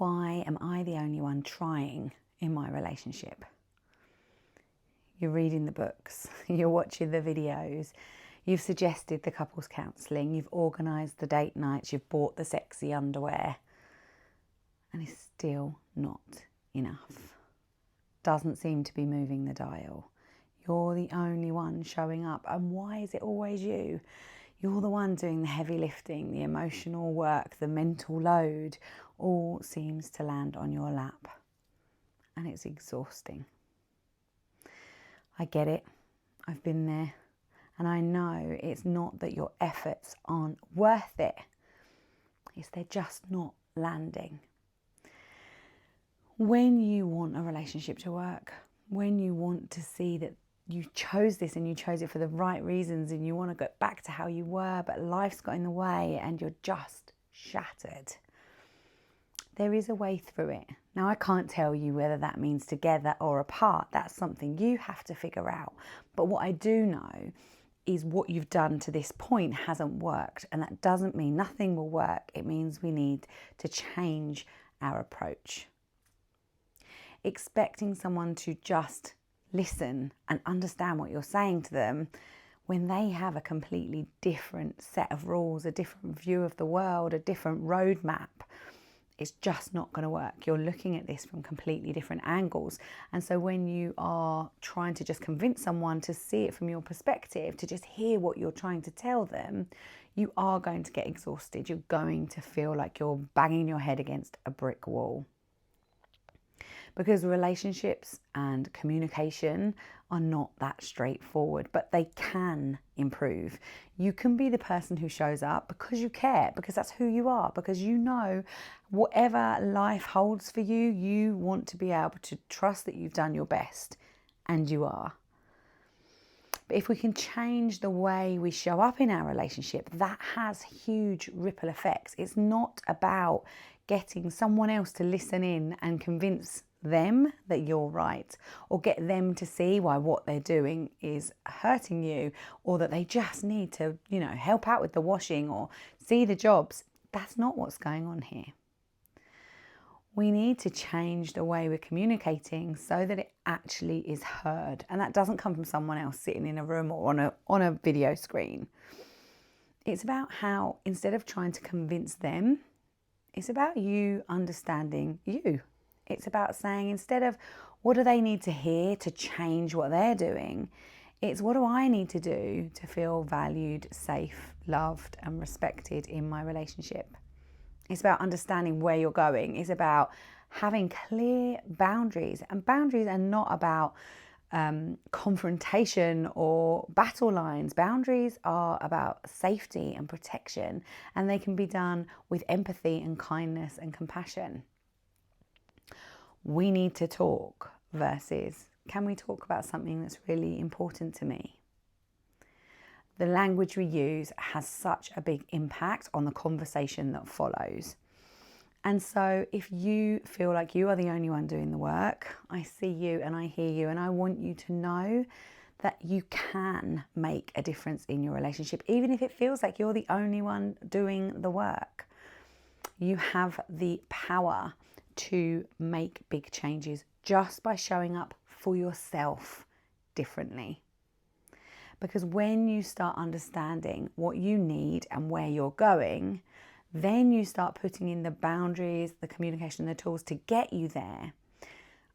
why am I the only one trying in my relationship? You're reading the books, you're watching the videos, you've suggested the couples counselling, you've organised the date nights, you've bought the sexy underwear, and it's still not enough. Doesn't seem to be moving the dial. You're the only one showing up. And why is it always you? You're the one doing the heavy lifting, the emotional work, the mental load, all seems to land on your lap. And it's exhausting. I get it. I've been there. And I know it's not that your efforts aren't worth it. It's they're just not landing. When you want a relationship to work, when you want to see that you chose this and you chose it for the right reasons and you want to go back to how you were, but life's got in the way and you're just shattered, there is a way through it. Now, I can't tell you whether that means together or apart. That's something you have to figure out. But what I do know is what you've done to this point hasn't worked. And that doesn't mean nothing will work. It means we need to change our approach. Expecting someone to just listen and understand what you're saying to them when they have a completely different set of rules, a different view of the world, a different roadmap, it's just not going to work. You're looking at this from completely different angles. And so when you are trying to just convince someone to see it from your perspective, to just hear what you're trying to tell them, you are going to get exhausted. You're going to feel like you're banging your head against a brick wall. Because relationships and communication are not that straightforward, but they can improve. You can be the person who shows up because you care, because that's who you are, because you know whatever life holds for you, you want to be able to trust that you've done your best, and you are. But if we can change the way we show up in our relationship, that has huge ripple effects. It's not about getting someone else to listen in and convince them that you're right, or get them to see why what they're doing is hurting you, or that they just need to, help out with the washing or see the jobs. That's not what's going on here. We need to change the way we're communicating so that it actually is heard. And that doesn't come from someone else sitting in a room or on a video screen. It's about how, instead of trying to convince them, it's about you understanding you. It's about saying, instead of what do they need to hear to change what they're doing, it's what do I need to do to feel valued, safe, loved and respected in my relationship. It's about understanding where you're going. It's about having clear boundaries. And boundaries are not about confrontation or battle lines. Boundaries are about safety and protection, and they can be done with empathy and kindness and compassion. We need to talk versus, can we talk about something that's really important to me? The language we use has such a big impact on the conversation that follows. And so if you feel like you are the only one doing the work, I see you and I hear you, and I want you to know that you can make a difference in your relationship, even if it feels like you're the only one doing the work. You have the power to make big changes just by showing up for yourself differently. Because when you start understanding what you need and where you're going, then you start putting in the boundaries, the communication, the tools to get you there.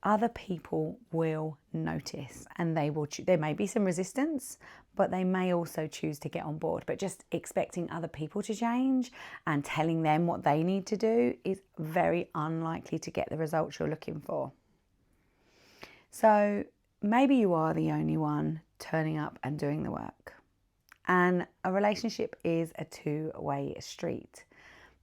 Other people will notice, and there may be some resistance, but they may also choose to get on board. But just expecting other people to change and telling them what they need to do is very unlikely to get the results you're looking for. So maybe you are the only one turning up and doing the work. And a relationship is a two-way street.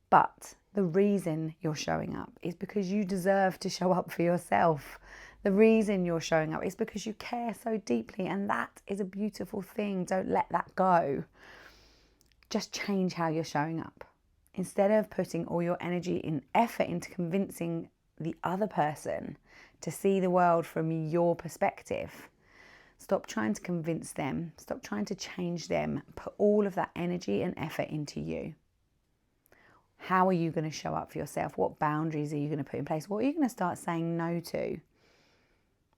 But the reason you're showing up is because you deserve to show up for yourself. The reason you're showing up is because you care so deeply, and that is a beautiful thing. Don't let that go. Just change how you're showing up. Instead of putting all your energy and effort into convincing the other person to see the world from your perspective, stop trying to convince them. Stop trying to change them. Put all of that energy and effort into you. How are you going to show up for yourself? What boundaries are you going to put in place? What are you going to start saying no to?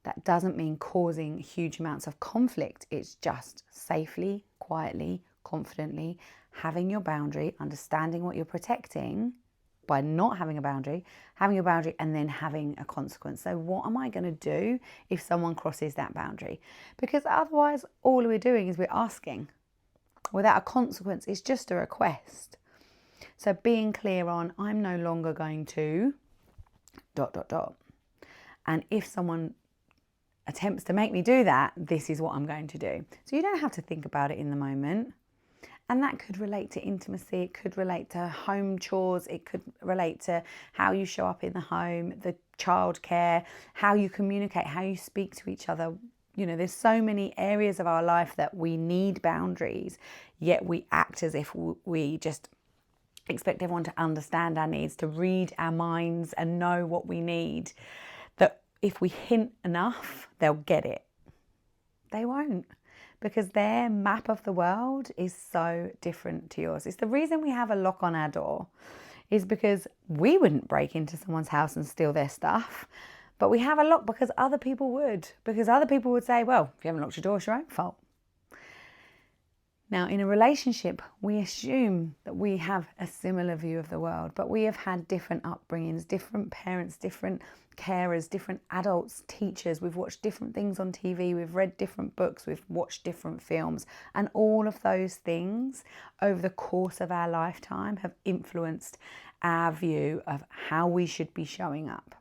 That doesn't mean causing huge amounts of conflict. It's just safely, quietly, confidently having your boundary, understanding what you're protecting by not having a boundary, and then having a consequence. So what am I going to do if someone crosses that boundary? Because otherwise, all we're doing is we're asking. Without a consequence, it's just a request. So being clear on, I'm no longer going to ... And if someone attempts to make me do that, this is what I'm going to do. So you don't have to think about it in the moment. And that could relate to intimacy, it could relate to home chores, it could relate to how you show up in the home, the childcare, how you communicate, how you speak to each other. You know, there's so many areas of our life that we need boundaries, yet we act as if we just expect everyone to understand our needs, to read our minds and know what we need. That if we hint enough, they'll get it. They won't. Because their map of the world is so different to yours. It's the reason we have a lock on our door, is because we wouldn't break into someone's house and steal their stuff, but we have a lock because other people would. Because other people would say, well, if you haven't locked your door, it's your own fault. Now, in a relationship, we assume that we have a similar view of the world, but we have had different upbringings, different parents, different carers, different adults, teachers. We've watched different things on TV, we've read different books, we've watched different films. And all of those things over the course of our lifetime have influenced our view of how we should be showing up.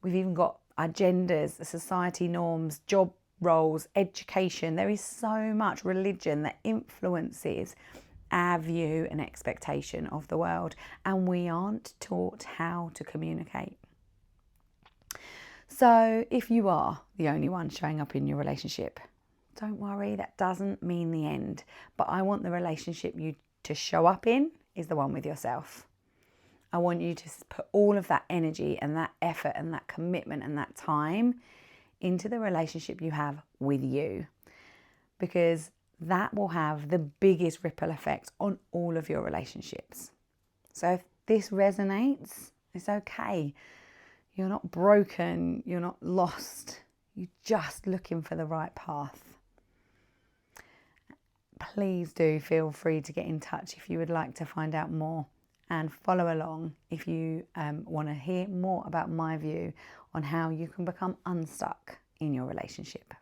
We've even got our genders, the society norms, job roles, education. There is so much religion that influences our view and expectation of the world, and we aren't taught how to communicate. So if you are the only one showing up in your relationship, don't worry, that doesn't mean the end. But I want the relationship you to show up in is the one with yourself. I want you to put all of that energy and that effort and that commitment and that time into the relationship you have with you, because that will have the biggest ripple effect on all of your relationships. So if this resonates, it's okay. You're not broken, you're not lost, you're just looking for the right path. Please do feel free to get in touch if you would like to find out more, and follow along if you want to hear more about my view on how you can become unstuck in your relationship.